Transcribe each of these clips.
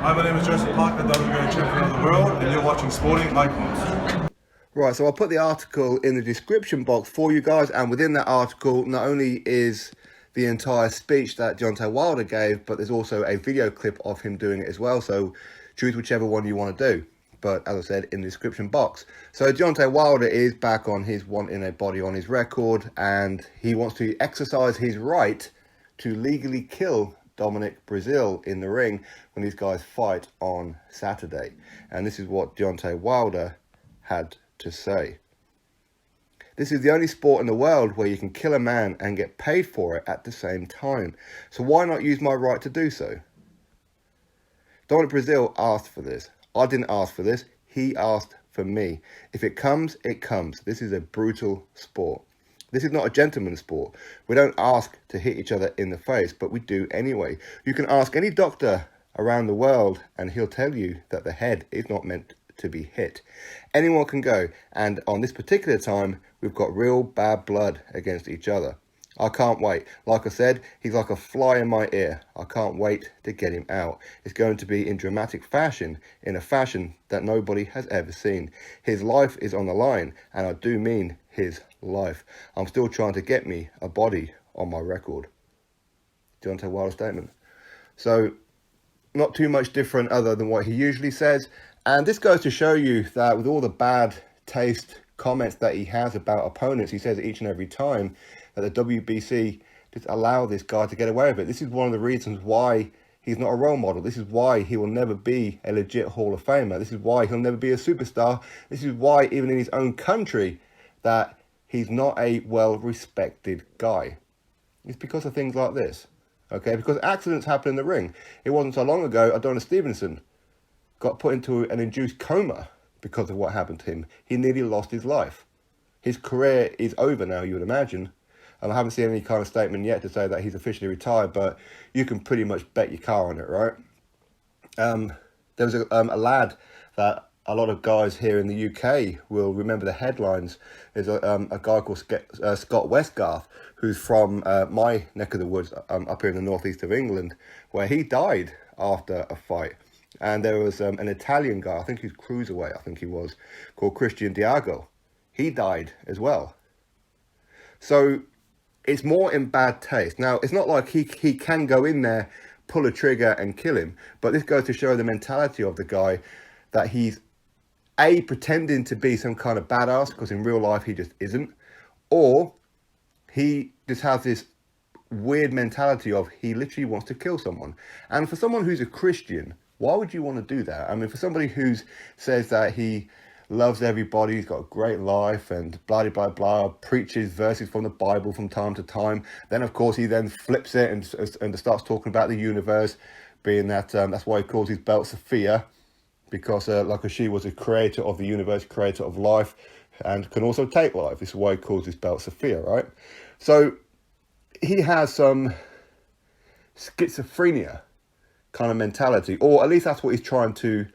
Hi, my name is Joseph Parker, WBA champion of the world, and you're watching Sporting Icons. Right, so I'll put the article in the description box for you guys, and within that article, not only is the entire speech that Deontay Wilder gave, but there's also a video clip of him doing it as well, so choose whichever one you want to do. But as I said, in the description box. So Deontay Wilder is back on his wanting a body on his record, and he wants to exercise his right to legally kill Dominic Breazeale in the ring when these guys fight on Saturday. And this is what Deontay Wilder had to say. This is the only sport in the world where you can kill a man and get paid for it at the same time. So why not use my right to do so? Dominic Breazeale asked for this. I didn't ask for this. He asked for me. If it comes, it comes. This is a brutal sport. This is not a gentleman's sport. We don't ask to hit each other in the face, but we do anyway. You can ask any doctor around the world and he'll tell you that the head is not meant to be hit. Anyone can go, and on this particular time, we've got real bad blood against each other. I can't wait. Like I said, he's like a fly in my ear. I can't wait to get him out. It's going to be in dramatic fashion, in a fashion that nobody has ever seen. His life is on the line, and I do mean his life. I'm still trying to get me a body on my record. Deontay Wilder statement. So, not too much different other than what he usually says. And this goes to show you that with all the bad taste comments that he has about opponents, he says each and every time that the WBC just allow this guy to get away with it. This is one of the reasons why he's not a role model. This is why he will never be a legit Hall of Famer. This is why he'll never be a superstar. This is why, even in his own country, that he's not a well-respected guy. It's because of things like this, okay? Because accidents happen in the ring. It wasn't so long ago, Adonis Stevenson got put into an induced coma because of what happened to him. He nearly lost his life. His career is over now, you would imagine. And I haven't seen any kind of statement yet to say that he's officially retired, but you can pretty much bet your car on it, right? There was a lad that a lot of guys here in the UK will remember the headlines. There's a guy called Scott Westgarth, who's from my neck of the woods up here in the northeast of England, where he died after a fight. And there was an Italian guy, I think he's cruiserweight, I think he was, called Christian Diago. He died as well. So it's more in bad taste. Now, it's not like he can go in there, pull a trigger and kill him. But this goes to show the mentality of the guy, that he's A, pretending to be some kind of badass, because in real life he just isn't. Or he just has this weird mentality of he literally wants to kill someone. And for someone who's a Christian, why would you want to do that? I mean, for somebody who says that he loves everybody, he's got a great life and blah, blah, blah, preaches verses from the Bible from time to time. Then, of course, he then flips it and starts talking about the universe, being that that's why he calls his belt Sophia, because like she was a creator of the universe, creator of life, and can also take life. This is why he calls his belt Sophia, right? So he has some schizophrenia kind of mentality, or at least that's what he's trying to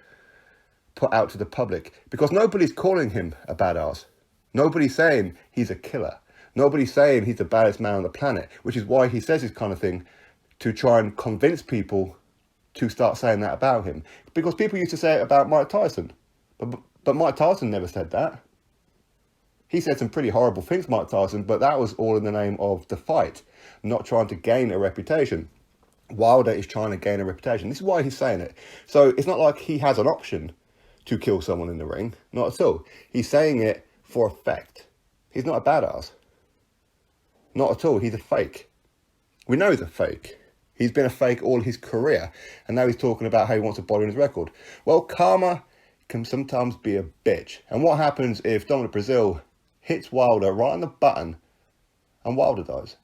put out to the public, because nobody's calling him a badass. Nobody's saying he's a killer. Nobody's saying he's the baddest man on the planet, which is why he says this kind of thing, to try and convince people to start saying that about him. Because people used to say it about Mike Tyson, but Mike Tyson never said that. He said some pretty horrible things, Mike Tyson, but that was all in the name of the fight, not trying to gain a reputation. Wilder is trying to gain a reputation. This is why he's saying it. So it's not like he has an option to kill someone in the ring. Not at all. He's saying it for effect. He's not a badass. Not at all. He's a fake. We know he's a fake. He's been a fake all his career. And now he's talking about how he wants a body on his record. Well, karma can sometimes be a bitch. And what happens if Dominic Breazeale hits Wilder right on the button and Wilder dies?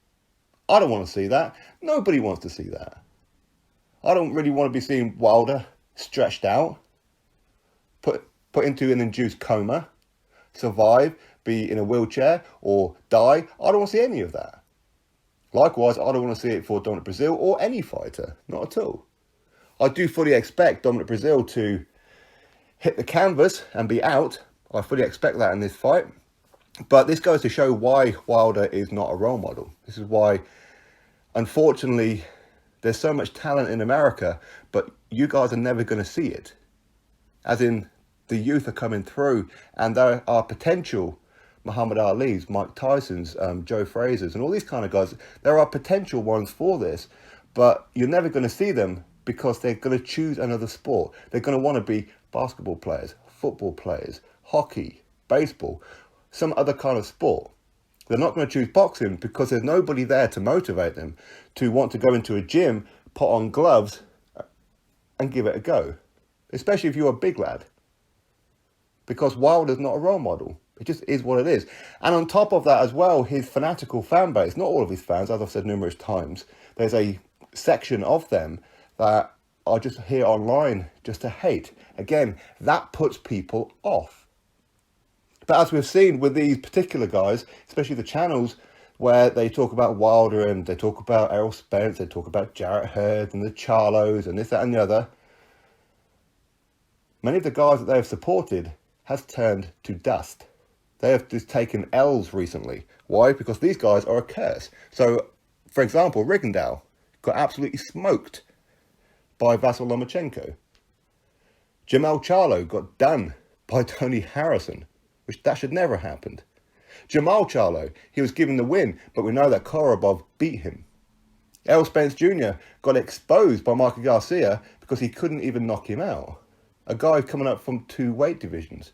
I don't want to see that. Nobody wants to see that. I don't really want to be seeing Wilder stretched out, put into an induced coma, survive, be in a wheelchair, or die. I don't want to see any of that. Likewise, I don't want to see it for Dominic Breazeale or any fighter. Not at all. I do fully expect Dominic Breazeale to hit the canvas and be out. I fully expect that in this fight. But this goes to show why Wilder is not a role model. This is why, unfortunately, There's so much talent in America, but you guys are never going to see it. As in, the youth are coming through, and there are potential Muhammad Ali's, Mike Tyson's, Joe Fraser's, and all these kind of guys. There are potential ones for this, but you're never going to see them because they're going to choose another sport. They're going to want to be basketball players, football players, hockey, baseball, some other kind of sport. They're not going to choose boxing because there's nobody there to motivate them to want to go into a gym, put on gloves, and give it a go. Especially if you're a big lad. Because Wilder's not a role model. It just is what it is. And on top of that as well, his fanatical fan base, not all of his fans, as I've said numerous times, there's a section of them that are just here online just to hate. Again, that puts people off. But as we've seen with these particular guys, especially the channels where they talk about Wilder and they talk about Errol Spence, they talk about Jarrett Hurd and the Charlos and this, that and the other, many of the guys that they have supported has turned to dust. They have just taken L's recently. Why? Because these guys are a curse. So, for example, Rigondeaux got absolutely smoked by Vasyl Lomachenko. Jamal Charlo got done by Tony Harrison, which that should never have happened. Jamal Charlo, he was given the win, but we know that Korobov beat him. Errol Spence Jr. got exposed by Michael Garcia because he couldn't even knock him out. A guy coming up from 2 weight divisions.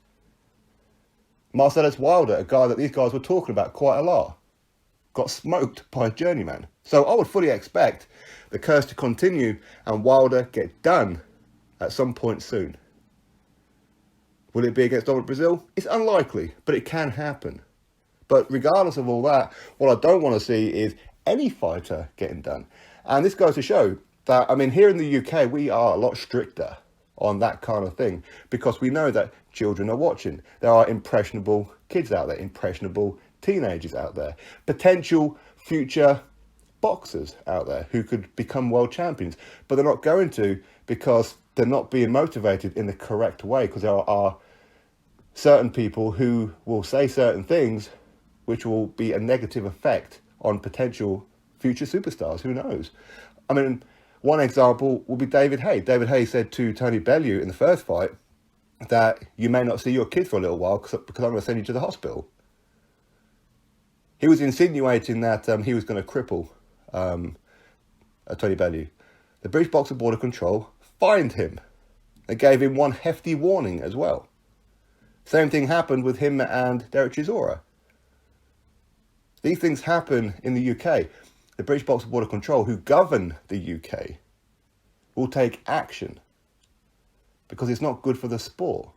Marcellus Wilder, a guy that these guys were talking about quite a lot, got smoked by a journeyman. So I would fully expect the curse to continue and Wilder get done at some point soon. Will it be against Dominic Breazeale? It's unlikely, but it can happen. But regardless of all that, what I don't want to see is any fighter getting done. And this goes to show that, I mean, here in the UK, we are a lot stricter on that kind of thing because we know that children are watching. There are impressionable kids out there, impressionable teenagers out there, potential future boxers out there who could become world champions, but they're not going to because they're not being motivated in the correct way, because there are certain people who will say certain things which will be a negative effect on potential future superstars. Who knows? I mean, one example will be David Haye. David Haye said to Tony Bellew in the first fight that you may not see your kid for a little while because I'm going to send you to the hospital. He was insinuating that he was going to cripple Tony Bellew. The British Boxing Board of Control fined him. They gave him one hefty warning as well. Same thing happened with him and Derek Chisora. These things happen in the UK. The British Boxing Board of Control, who govern the UK, will take action because it's not good for the sport.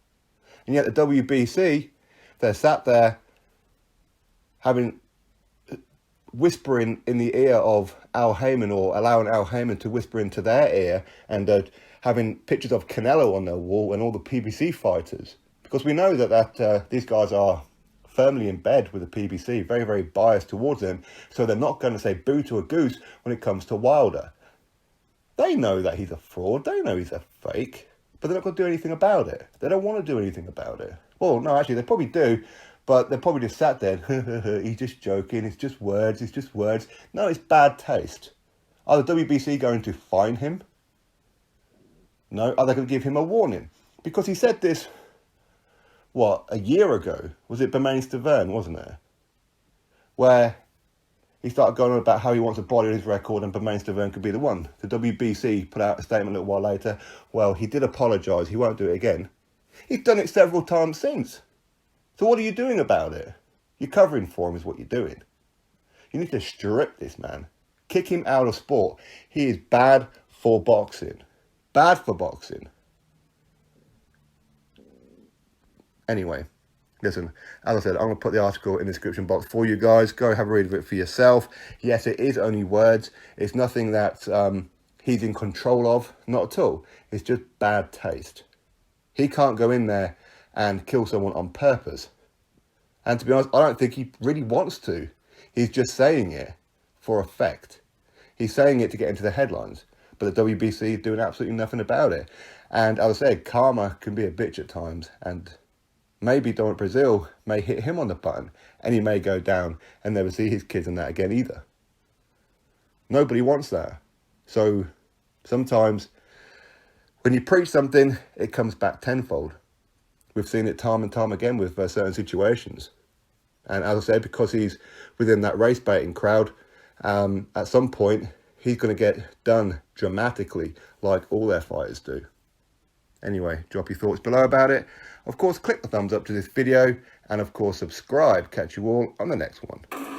And yet the WBC, they're sat there whispering in the ear of Al Haymon, or allowing Al Haymon to whisper into their ear, and having pictures of Canelo on their wall and all the PBC fighters. Because we know that these guys are firmly in bed with the PBC, very, very biased towards them, so they're not going to say boo to a goose when it comes to Wilder. They know that he's a fraud, they know he's a fake, but they're not going to do anything about it. They don't want to do anything about it. Well, no, actually, they probably do, but they're probably just sat there, he's just joking, it's just words, it's just words. No, it's bad taste. Are the WBC going to fine him? No. Are they going to give him a warning? Because he said this, a year ago? Was it Bermane-Stiverne, wasn't it? Where he started going on about how he wants a body on his record and Bermane-Stiverne could be the one. The WBC put out a statement a little while later. Well, he did apologise, he won't do it again. He's done it several times since. So what are you doing about it? You're covering for him is what you're doing. You need to strip this man. Kick him out of sport. He is bad for boxing. Bad for boxing. Anyway, listen, as I said, I'm going to put the article in the description box for you guys. Go have a read of it for yourself. Yes, it is only words. It's nothing that he's in control of. Not at all. It's just bad taste. He can't go in there and kill someone on purpose. And to be honest, I don't think he really wants to. He's just saying it for effect. He's saying it to get into the headlines. But the WBC is doing absolutely nothing about it. And as I said, karma can be a bitch at times. And maybe Dominic Breazeale may hit him on the button. And he may go down and never see his kids in that again either. Nobody wants that. So sometimes when you preach something, it comes back tenfold. We've seen it time and time again with certain situations. And as I said, because he's within that race baiting crowd, at some point, he's going to get done dramatically like all their fighters do. Anyway, drop your thoughts below about it. Of course, click the thumbs up to this video. And of course, subscribe. Catch you all on the next one.